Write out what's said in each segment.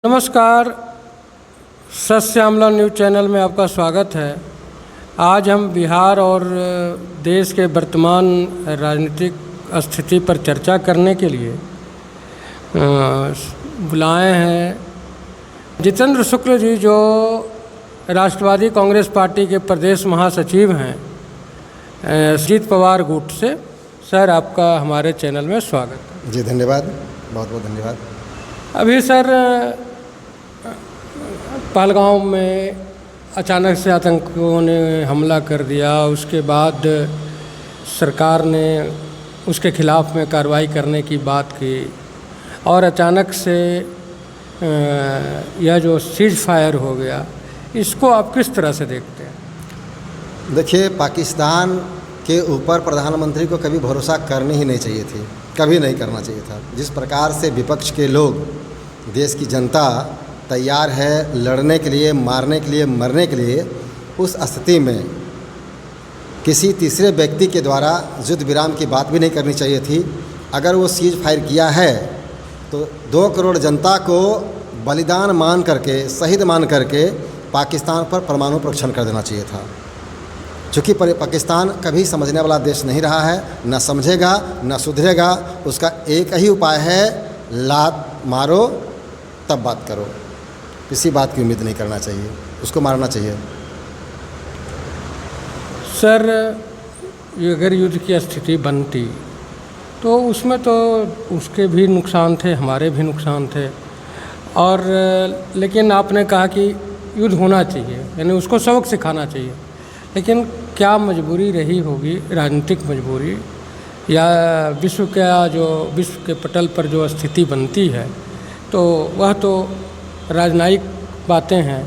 नमस्कार, सस्यामला news channel में आपका स्वागत है। आज हम बिहार और देश के वर्तमान राजनीतिक स्थिति पर चर्चा करने के लिए बुलाए हैं जितेंद्र शुक्ल जी, जो राष्ट्रवादी कांग्रेस पार्टी के प्रदेश महासचिव हैं अजीत पवार गुट से। सर, आपका हमारे चैनल में स्वागत है। जी धन्यवाद, बहुत बहुत धन्यवाद। अभी सर, पहलगांव में अचानक से आतंकियों ने हमला कर दिया, उसके बाद सरकार ने उसके खिलाफ में कार्रवाई करने की बात की और अचानक से यह जो सीज फायर हो गया, इसको आप किस तरह से देखते हैं? देखिए, पाकिस्तान के ऊपर प्रधानमंत्री को कभी भरोसा करनी ही नहीं चाहिए थी, कभी नहीं करना चाहिए था। जिस प्रकार से विपक्ष के लोग, देश की जनता तैयार है लड़ने के लिए, मारने के लिए, मरने के लिए, उस स्थिति में किसी तीसरे व्यक्ति के द्वारा युद्ध विराम की बात भी नहीं करनी चाहिए थी। अगर वो सीज फायर किया है तो 2 करोड़ जनता को बलिदान मान करके, शहीद मान करके पाकिस्तान पर परमाणु परीक्षण कर देना चाहिए था। चूँकि पाकिस्तान कभी समझने वाला देश नहीं रहा है, न समझेगा न सुधरेगा। उसका एक ही उपाय है, लात मारो तब बात करो। किसी बात की उम्मीद नहीं करना चाहिए, उसको मारना चाहिए। सर, अगर युद्ध की स्थिति बनती तो उसमें तो उसके भी नुकसान थे, हमारे भी नुकसान थे, और लेकिन आपने कहा कि युद्ध होना चाहिए, यानी उसको सबक सिखाना चाहिए। लेकिन क्या मजबूरी रही होगी, राजनीतिक मजबूरी, या विश्व के पटल पर जो स्थिति बनती है, तो वह तो राजनयिक बातें हैं,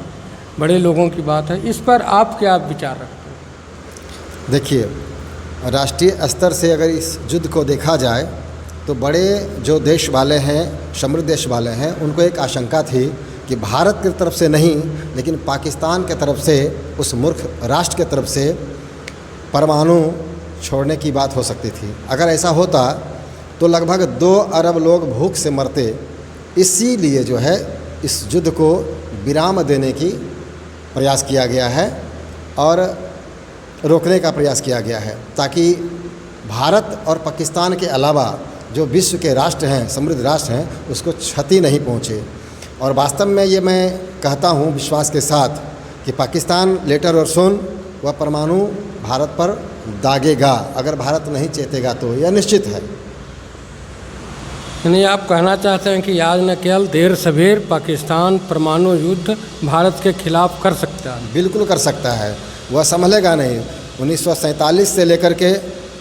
बड़े लोगों की बात है। इस पर आप क्या विचार रखते हैं? देखिए, राष्ट्रीय स्तर से अगर इस युद्ध को देखा जाए तो बड़े जो देश वाले हैं, समृद्ध देश वाले हैं, उनको एक आशंका थी कि भारत की तरफ से नहीं, लेकिन पाकिस्तान के तरफ से, उस मूर्ख राष्ट्र के तरफ से परमाणु छोड़ने की बात हो सकती थी। अगर ऐसा होता तो लगभग 2 अरब लोग भूख से मरते। इसीलिए जो है इस युद्ध को विराम देने की प्रयास किया गया है और रोकने का प्रयास किया गया है, ताकि भारत और पाकिस्तान के अलावा जो विश्व के राष्ट्र हैं, समृद्ध राष्ट्र हैं, उसको क्षति नहीं पहुँचे। और वास्तव में ये मैं कहता हूँ विश्वास के साथ कि पाकिस्तान लेटर और सुन वह परमाणु भारत पर दागेगा। अगर भारत नहीं चेतेगा तो यह निश्चित है। यानी आप कहना चाहते हैं कि आज न केवल देर सवेर पाकिस्तान परमाणु युद्ध भारत के खिलाफ कर सकता है? बिल्कुल कर सकता है, वह संभलेगा नहीं। 1947 से लेकर के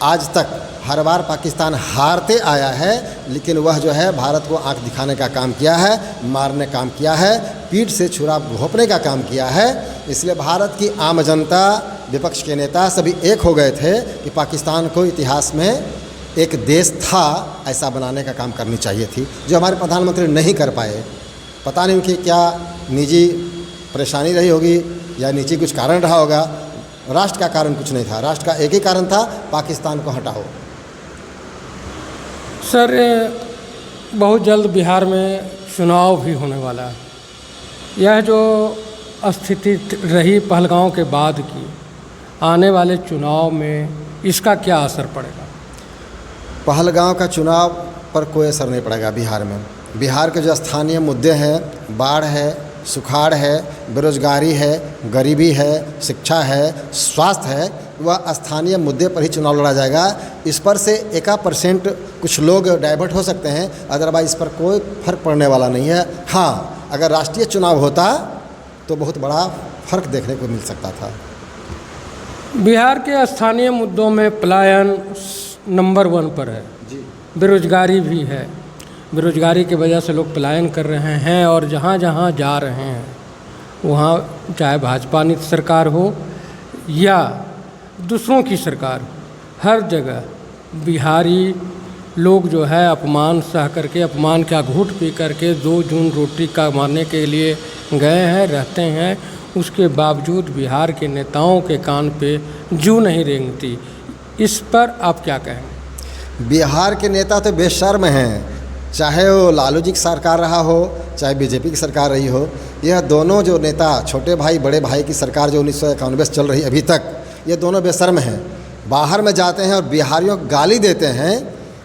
आज तक हर बार पाकिस्तान हारते आया है, लेकिन वह जो है भारत को आंख दिखाने का काम किया है, मारने काम किया है, पीठ से छुरा घोंपने का काम किया है। इसलिए भारत की आम जनता, विपक्ष के नेता सभी एक हो गए थे कि पाकिस्तान को इतिहास में एक देश था ऐसा बनाने का काम करनी चाहिए थी, जो हमारे प्रधानमंत्री नहीं कर पाए। पता नहीं उनकी क्या निजी परेशानी रही होगी या निजी कुछ कारण रहा होगा। राष्ट्र का कारण कुछ नहीं था, राष्ट्र का एक ही कारण था, पाकिस्तान को हटाओ। सर, बहुत जल्द बिहार में चुनाव भी होने वाला है। यह जो स्थिति रही पहलगांव के बाद की, आने वाले चुनाव में इसका क्या असर पड़ेगा? पहलगांव का चुनाव पर कोई असर नहीं पड़ेगा बिहार में। बिहार के जो स्थानीय मुद्दे हैं, बाढ़ है, सुखाड़ है, बेरोजगारी है, गरीबी है, शिक्षा है, स्वास्थ्य है, वह स्थानीय मुद्दे पर ही चुनाव लड़ा जाएगा। इस पर से 1% कुछ लोग डाइवर्ट हो सकते हैं, अदरवाइज इस पर कोई फर्क पड़ने वाला नहीं है। हाँ, अगर राष्ट्रीय चुनाव होता तो बहुत बड़ा फर्क देखने को मिल सकता था। बिहार के स्थानीय मुद्दों में पलायन नंबर 1 पर है जी। बेरोजगारी भी है, बेरोजगारी की वजह से लोग पलायन कर रहे हैं, और जहाँ जहाँ जा रहे हैं वहाँ, चाहे भाजपा नीति सरकार हो या दूसरों की सरकार हो, हर जगह बिहारी लोग जो है अपमान सह करके, अपमान का घूंट पी करके 2 जून रोटी का मारने के लिए गए हैं, रहते हैं। उसके बावजूद बिहार के नेताओं के कान पे जू नहीं रेंगती। इस पर आप क्या कहेंगे? बिहार के नेता तो बेशर्म हैं, चाहे वो लालू जी की सरकार रहा हो, चाहे बीजेपी की सरकार रही हो, यह दोनों जो नेता, छोटे भाई बड़े भाई की सरकार जो 1991 से चल रही अभी तक, ये दोनों बेशर्म हैं। बाहर में जाते हैं और बिहारियों को गाली देते हैं,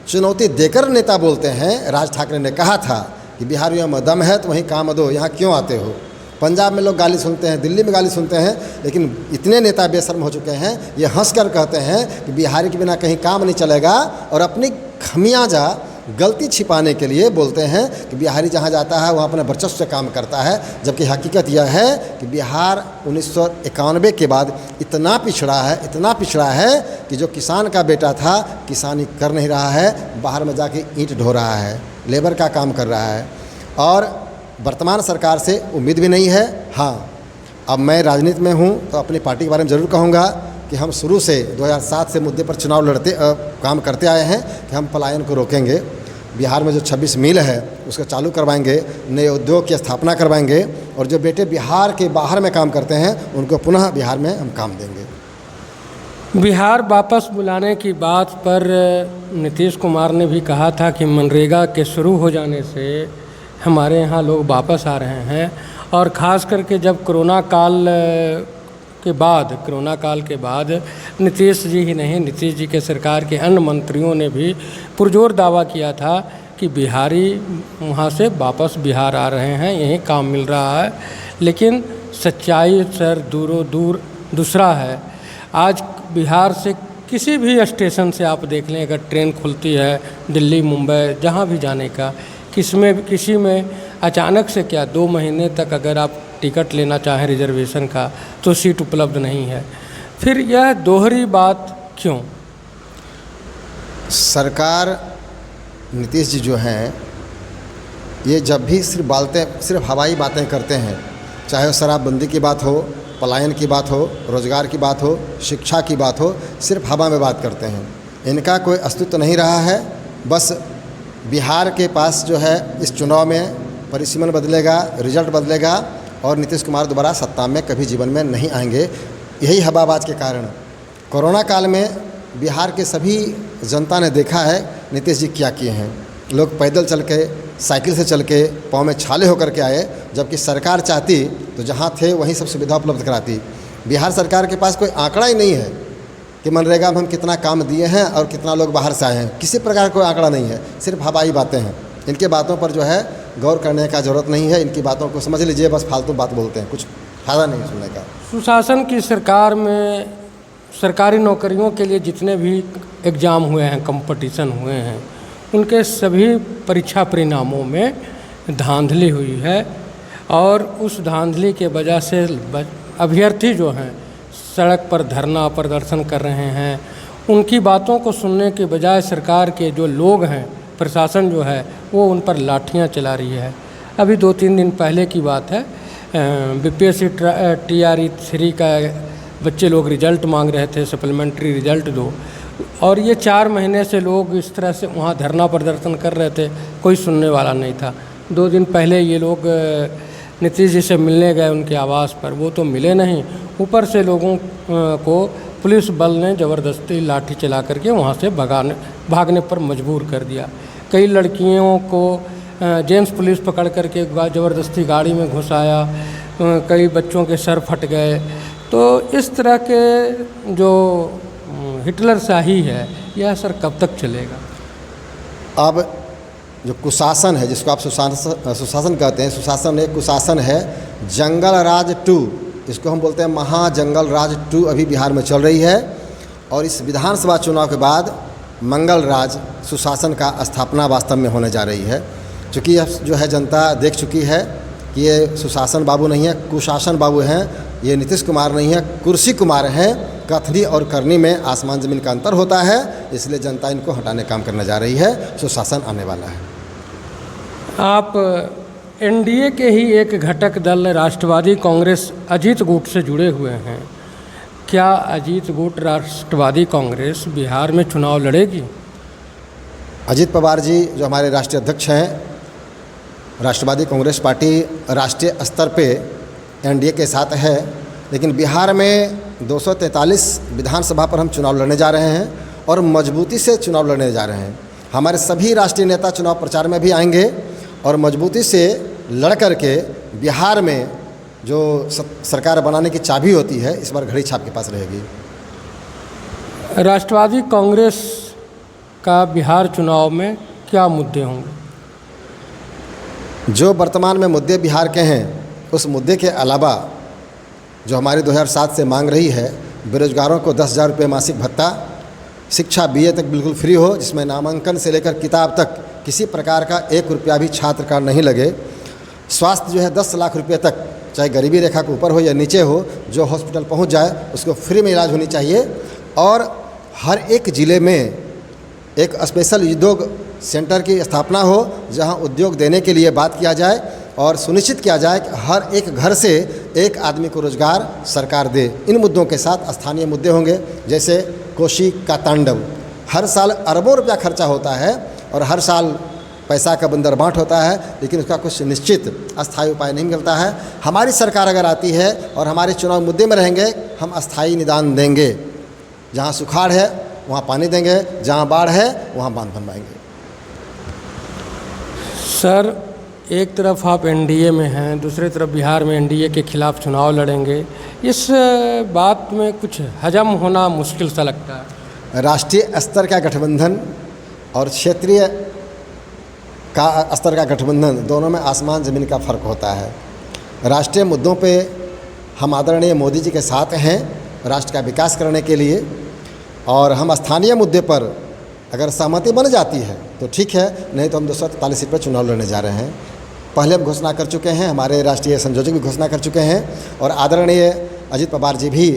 चुनौती देकर नेता बोलते हैं। राज ठाकरे ने कहा था कि बिहारियों में दम है तो वहीं काम दो, यहाँ क्यों आते हो। पंजाब में लोग गाली सुनते हैं, दिल्ली में गाली सुनते हैं, लेकिन इतने नेता बेशर्म हो चुके हैं, ये हंस कर कहते हैं कि बिहारी के बिना कहीं काम नहीं चलेगा, और अपनी खमियाजा गलती छिपाने के लिए बोलते हैं कि बिहारी जहाँ जाता है वहाँ अपने वर्चस्व से काम करता है। जबकि हकीकत यह है कि बिहार 1991 के बाद इतना पिछड़ा है कि जो किसान का बेटा था किसानी कर नहीं रहा है, बाहर में जाके ईंट ढो रहा है, लेबर का काम कर रहा है, और वर्तमान सरकार से उम्मीद भी नहीं है। हाँ, अब मैं राजनीति में हूँ तो अपनी पार्टी के बारे में ज़रूर कहूँगा कि हम शुरू से 2007 से मुद्दे पर चुनाव काम करते आए हैं कि हम पलायन को रोकेंगे। बिहार में जो 26 मिल है उसको चालू करवाएंगे, नए उद्योग की स्थापना करवाएंगे, और जो बेटे बिहार के बाहर में काम करते हैं उनको पुनः बिहार में हम काम देंगे। बिहार वापस बुलाने की बात पर नीतीश कुमार ने भी कहा था कि मनरेगा के शुरू हो जाने से हमारे यहाँ लोग वापस आ रहे हैं, और ख़ास करके जब कोरोना काल के बाद नीतीश जी ही नहीं, नीतीश जी के सरकार के अन्य मंत्रियों ने भी पुरजोर दावा किया था कि बिहारी वहाँ से वापस बिहार आ रहे हैं, यहीं काम मिल रहा है। लेकिन सच्चाई सर दूर दूसरा है। आज बिहार से किसी भी स्टेशन से आप देख लें, अगर ट्रेन खुलती है दिल्ली मुंबई जहाँ भी जाने का, किसी में अचानक से क्या 2 महीने तक अगर आप टिकट लेना चाहें रिजर्वेशन का तो सीट उपलब्ध नहीं है। फिर यह दोहरी बात क्यों? सरकार नीतीश जी जो हैं, ये जब भी सिर्फ हवाई बातें करते हैं, चाहे वो शराबबंदी की बात हो, पलायन की बात हो, रोज़गार की बात हो, शिक्षा की बात हो, सिर्फ हवा में बात करते हैं। इनका कोई अस्तित्व नहीं रहा है। बस बिहार के पास जो है इस चुनाव में परिसीमन बदलेगा, रिजल्ट बदलेगा, और नीतीश कुमार दोबारा सत्ता में कभी जीवन में नहीं आएंगे। यही हवाबाज के कारण कोरोना काल में बिहार के सभी जनता ने देखा है नीतीश जी क्या किए हैं। लोग पैदल चल के, साइकिल से चल के, पाँव में छाले होकर के आए, जबकि सरकार चाहती तो जहाँ थे वहीं सब सुविधा उपलब्ध कराती। बिहार सरकार के पास कोई आंकड़ा ही नहीं है कि मनरेगा में हम कितना काम दिए हैं और कितना लोग बाहर से आए हैं। किसी प्रकार कोई आंकड़ा नहीं है, सिर्फ हवाई बातें हैं। इनके बातों पर जो है गौर करने का ज़रूरत नहीं है। इनकी बातों को समझ लीजिए, बस फालतू बात बोलते हैं, कुछ फ़ायदा नहीं सुनने का। सुशासन की सरकार में सरकारी नौकरियों के लिए जितने भी एग्ज़ाम हुए हैं, कंपटीशन हुए हैं, उनके सभी परीक्षा परिणामों में धांधली हुई है, और उस धांधली के वजह से अभ्यर्थी जो हैं सड़क पर धरना प्रदर्शन कर रहे हैं। उनकी बातों को सुनने के बजाय सरकार के जो लोग हैं, प्रशासन जो है, वो उन पर लाठियां चला रही है। अभी 2-3 दिन पहले की बात है, बीपीएससी TRE 3 का बच्चे लोग रिजल्ट मांग रहे थे, सप्लीमेंट्री रिजल्ट दो, और ये 4 महीने से लोग इस तरह से वहाँ धरना प्रदर्शन कर रहे थे, कोई सुनने वाला नहीं था। 2 दिन पहले ये लोग नीतीश जी से मिलने गए उनके आवास पर, वो तो मिले नहीं, ऊपर से लोगों को पुलिस बल ने ज़बरदस्ती लाठी चला करके वहाँ से भागने पर मजबूर कर दिया। कई लड़कियों को जेंट्स पुलिस पकड़ करके ज़बरदस्ती गाड़ी में घुसाया, कई बच्चों के सर फट गए। तो इस तरह के जो हिटलर शाही है, यह सर कब तक चलेगा? अब जो कुशासन है, जिसको आप सुशासन कहते हैं, सुशासन एक कुशासन है। जंगल राज 2, इसको हम बोलते हैं महाजंगल राज 2, अभी बिहार में चल रही है। और इस विधानसभा चुनाव के बाद मंगल राज सुशासन का स्थापना वास्तव में होने जा रही है। क्योंकि अब जो है जनता देख चुकी है कि ये सुशासन बाबू नहीं है, कुशासन बाबू हैं। ये नीतीश कुमार नहीं है, कुर्सी कुमार हैं। कथनी और करनी में आसमान ज़मीन का अंतर होता है, इसलिए जनता इनको हटाने काम करने जा रही है। सुशासन आने वाला है। आप एनडीए के ही एक घटक दल राष्ट्रवादी कांग्रेस अजीत गुट से जुड़े हुए हैं। क्या अजीत गुट राष्ट्रवादी कांग्रेस बिहार में चुनाव लड़ेगी? अजीत पवार जी जो हमारे राष्ट्रीय अध्यक्ष हैं, राष्ट्रवादी कांग्रेस पार्टी राष्ट्रीय स्तर पे एनडीए के साथ है, लेकिन बिहार में 243 विधानसभा पर हम चुनाव लड़ने जा रहे हैं और मजबूती से चुनाव लड़ने जा रहे हैं। हमारे सभी राष्ट्रीय नेता चुनाव प्रचार में भी आएंगे और मजबूती से लड़ कर के बिहार में जो सरकार बनाने की चाबी होती है, इस बार घड़ी छाप के पास रहेगी? राष्ट्रवादी कांग्रेस का बिहार चुनाव में क्या मुद्दे होंगे? जो वर्तमान में मुद्दे बिहार के हैं, उस मुद्दे के अलावा जो हमारी 2007 से मांग रही है, बेरोजगारों को 10,000 रुपये मासिक भत्ता, शिक्षा BA तक बिल्कुल फ्री हो, जिसमें नामांकन से लेकर किताब तक किसी प्रकार का 1 रुपया भी छात्र का नहीं लगे, स्वास्थ्य जो है 10 लाख रुपये तक, चाहे गरीबी रेखा के ऊपर हो या नीचे हो, जो हॉस्पिटल पहुंच जाए उसको फ्री में इलाज होनी चाहिए। और हर एक ज़िले में एक स्पेशल उद्योग सेंटर की स्थापना हो, जहां उद्योग देने के लिए बात किया जाए और सुनिश्चित किया जाए कि हर एक घर से एक आदमी को रोजगार सरकार दे। इन मुद्दों के साथ स्थानीय मुद्दे होंगे, जैसे कोशी का तांडव। हर साल अरबों रुपया खर्चा होता है और हर साल पैसा का बंदर बांट होता है, लेकिन उसका कुछ निश्चित अस्थायी उपाय नहीं मिलता है। हमारी सरकार अगर आती है और हमारे चुनाव मुद्दे में रहेंगे, हम अस्थायी निदान देंगे। जहाँ सुखाड़ है वहाँ पानी देंगे, जहाँ बाढ़ है वहाँ बांध बनवाएंगे। सर, एक तरफ आप NDA में हैं, दूसरी तरफ बिहार में NDA के खिलाफ चुनाव लड़ेंगे। इस बात में कुछ हजम होना मुश्किल सा लगता है। राष्ट्रीय स्तर का गठबंधन और क्षेत्रीय का स्तर का गठबंधन, दोनों में आसमान ज़मीन का फ़र्क होता है। राष्ट्रीय मुद्दों पे हम आदरणीय मोदी जी के साथ हैं राष्ट्र का विकास करने के लिए, और हम स्थानीय मुद्दे पर अगर सहमति बन जाती है तो ठीक है, नहीं तो हम 243 सीट पर चुनाव लड़ने जा रहे हैं। पहले हम घोषणा कर चुके हैं, हमारे राष्ट्रीय संयोजक भी घोषणा कर चुके हैं, और आदरणीय अजित पवार जी भी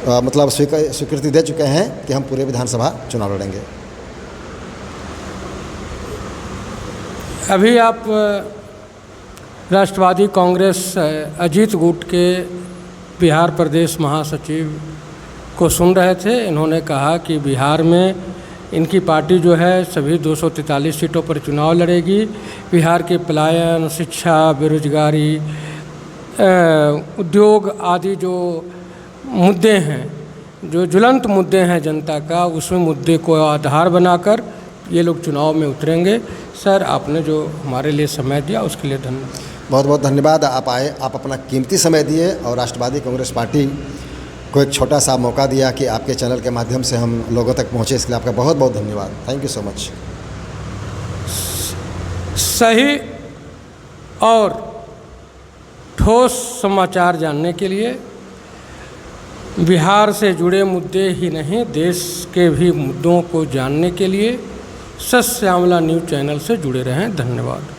मतलब स्वीकृति दे चुके हैं कि हम पूरे विधानसभा चुनाव लड़ेंगे। अभी आप राष्ट्रवादी कांग्रेस अजीत गुट के बिहार प्रदेश महासचिव को सुन रहे थे। इन्होंने कहा कि बिहार में इनकी पार्टी जो है सभी 243 सीटों पर चुनाव लड़ेगी। बिहार के पलायन, शिक्षा, बेरोजगारी, उद्योग आदि जो मुद्दे हैं, जो ज्वलंत मुद्दे हैं जनता का, उसमें मुद्दे को आधार बनाकर ये लोग चुनाव में उतरेंगे। सर, आपने जो हमारे लिए समय दिया उसके लिए धन्यवाद। बहुत बहुत धन्यवाद। आप आए, आप अपना कीमती समय दिए और राष्ट्रवादी कांग्रेस पार्टी को एक छोटा सा मौका दिया कि आपके चैनल के माध्यम से हम लोगों तक पहुँचे। इसके लिए आपका बहुत बहुत धन्यवाद। Thank you so much. सही और ठोस समाचार जानने के लिए बिहार से जुड़े मुद्दे ही नहीं, देश के भी मुद्दों को जानने के लिए सत्य श्यामला न्यूज़ चैनल से जुड़े रहें। धन्यवाद।